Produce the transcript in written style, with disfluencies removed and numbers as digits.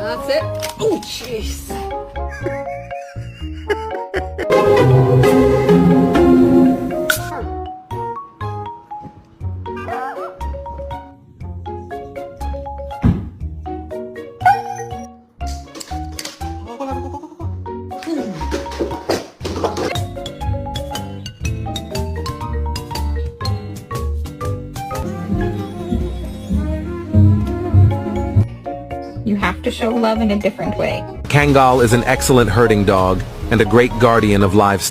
That's it. Oh, jeez. You have to show love in a different way. Kangal is an excellent herding dog and a great guardian of livestock.